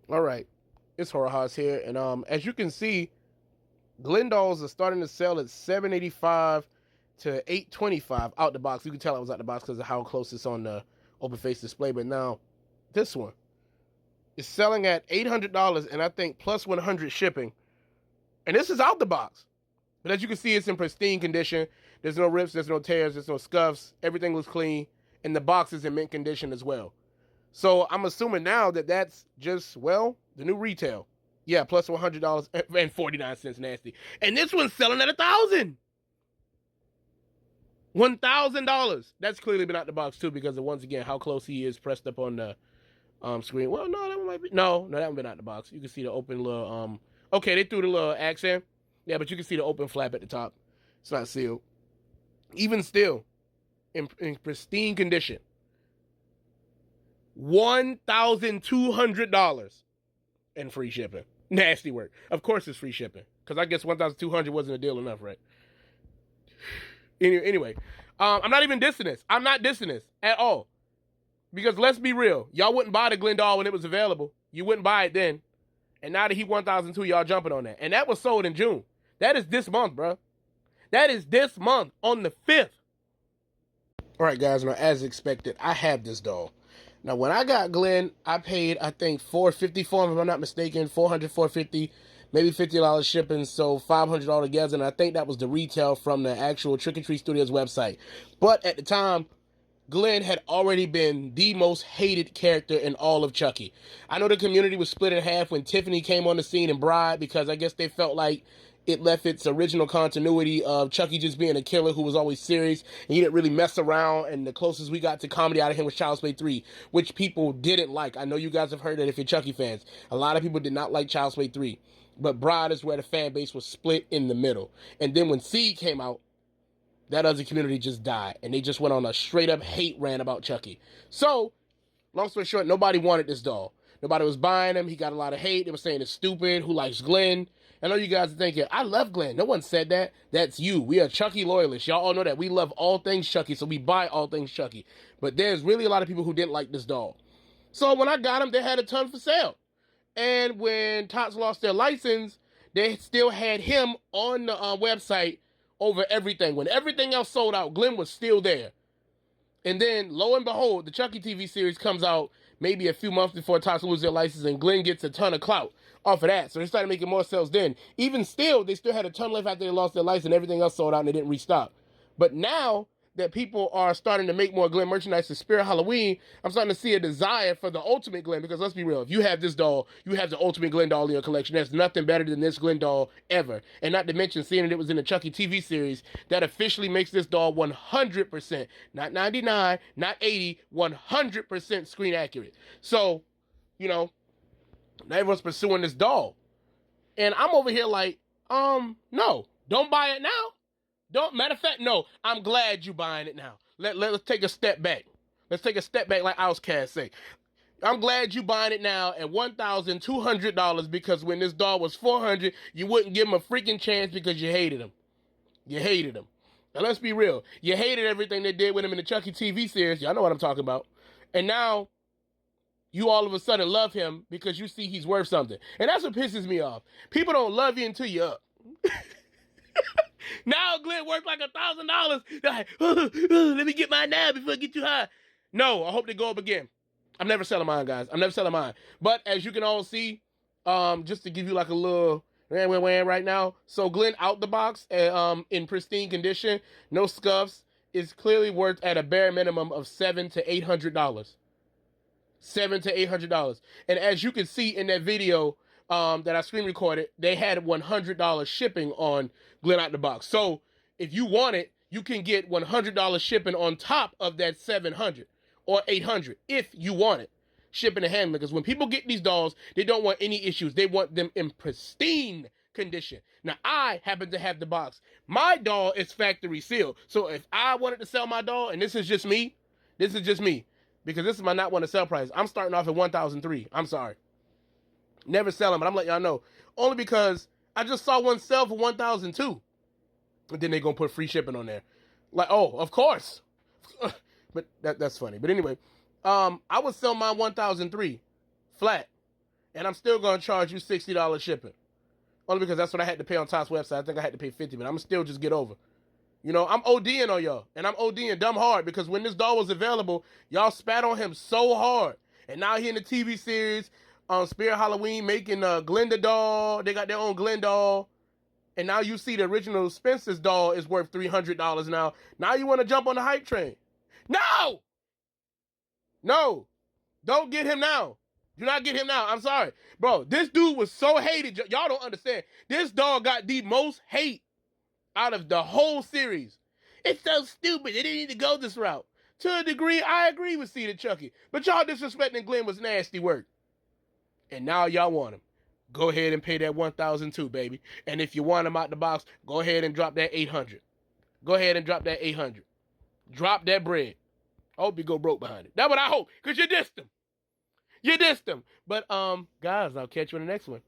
All right, it's Horror House here, and as you can see, Glen dolls are starting to sell at $7.85 to $8.25 out the box. You can tell I was out the box because of how close it's on the open face display. But now, this one is selling at $800, and I think plus 100 shipping, and this is out the box. But as you can see, it's in pristine condition. There's no rips, there's no tears, there's no scuffs. Everything looks clean, and the box is in mint condition as well. So I'm assuming now that that's just, well, the new retail. Yeah, plus $100 and 49 cents nasty. And this one's selling at $1,000. That's clearly been out the box too, because of, once again, how close he is pressed up on the screen. Well, no, that one might be. No, that one been out the box. You can see the open little okay, they threw the little accent. Yeah, but you can see the open flap at the top. It's not sealed. Even still, in pristine condition. $1,200 and free shipping. Nasty work. Of course it's free shipping, because I guess 1,200 wasn't a deal enough, right? Anyway, I'm not even dissing this. I'm not dissing this at all. Because let's be real, y'all wouldn't buy the Glen doll when it was available. You wouldn't buy it then. And now that he 1,002, y'all jumping on that. And that was sold in June. That is this month, bro. That is this month on the 5th. All right, guys. Now, as expected, I have this doll. Now, when I got Glen, I paid, I think, $450 for him, if I'm not mistaken. $400, $450, maybe $50 shipping, so $500 altogether. And I think that was the retail from the actual Trickortreatstudios Studios website. But at the time, Glen had already been the most hated character in all of Chucky. I know the community was split in half when Tiffany came on the scene and Bride, because I guess they felt like it left its original continuity of Chucky just being a killer who was always serious and he didn't really mess around, and the closest we got to comedy out of him was Child's Play 3, which people didn't like. I know you guys have heard that if you're Chucky fans. A lot of people did not like Child's Play 3. But Bride is where the fan base was split in the middle. And then when Seed came out, that other community just died, and they just went on a straight up hate rant about Chucky. So, long story short, nobody wanted this doll. Nobody was buying him. He got a lot of hate. They were saying it's stupid. Who likes Glen? I know you guys are thinking, I love Glen. No one said that. That's you. We are Chucky loyalists. Y'all all know that. We love all things Chucky, so we buy all things Chucky. But there's really a lot of people who didn't like this doll. So when I got him, they had a ton for sale. And when Tots lost their license, they still had him on the website over everything. When everything else sold out, Glen was still there. And then, lo and behold, the Chucky TV series comes out maybe a few months before Tots lose their license, and Glen gets a ton of clout off of that. So they started making more sales then. Even still, they still had a ton left after they lost their license, and everything else sold out and they didn't restock. But now that people are starting to make more Glen merchandise for Spirit Halloween, I'm starting to see a desire for the ultimate Glen, because let's be real, if you have this doll, you have the ultimate Glen doll in your collection. There's nothing better than this Glen doll ever. And not to mention, seeing that it was in the Chucky TV series, that officially makes this doll 100%, not 99, not 80, 100% screen accurate. So, you know, now everyone's pursuing this doll. And I'm over here like, no, don't buy it now. Don't, matter of fact, no, I'm glad you buying it now. Let's take a step back. Let's take a step back, like Outcast say. I'm glad you buying it now at $1,200, because when this doll was $400, you wouldn't give him a freaking chance because you hated him. You hated him. Now let's be real. You hated everything they did with him in the Chucky TV series. Y'all know what I'm talking about. And now you all of a sudden love him because you see he's worth something. And that's what pisses me off. People don't love you until you're up. Now Glen worth like $1,000. Like, let me get mine now before I get too high. No, I hope they go up again. I'm never selling mine, guys. I'm never selling mine. But as you can all see, just to give you like a little right now. So Glen out the box, in pristine condition, no scuffs, is clearly worth at a bare minimum of $700 to $800. $700 to $800. And as you can see in that video, that I screen recorded, they had $100 shipping on Glen out the box. So if you want it, you can get $100 shipping on top of that $700 or $800 if you want it. Shipping and handling, because when people get these dolls, they don't want any issues. They want them in pristine condition. Now, I happen to have the box. My doll is factory sealed. So if I wanted to sell my doll, and this is just me, because this is my not want to sell price, I'm starting off at $1,003. I'm sorry. Never sell them, but I'm letting y'all know. Only because I just saw one sell for $1,002. And then they're going to put free shipping on there. Like, oh, of course. But that's funny. But anyway, I would sell mine $1,003 flat. and I'm still gonna charge you $60 shipping. Only because that's what I had to pay on Top's website. I think I had to pay $50, but I'm still just get over. You know, I'm ODing on y'all, and I'm ODing dumb hard because when this doll was available, y'all spat on him so hard, and now he in the TV series on Spirit Halloween making Glenda doll. They got their own Glen doll. And now you see the original Spencer's doll is worth $300 now. Now you want to jump on the hype train. No! No. Don't get him now. Do not get him now. I'm sorry. Bro, this dude was so hated. Y'all don't understand. This dog got the most hate out of the whole series. It's so stupid. They didn't need to go this route. To a degree, I agree with Cedar Chucky. But y'all disrespecting Glen was nasty work. And now y'all want him. Go ahead and pay that $1,002, baby. And if you want him out the box, go ahead and drop that $800. Go ahead and drop that $800. Drop that bread. I hope you go broke behind it. That's what I hope, because you dissed him. You dissed him. But, guys, I'll catch you in the next one.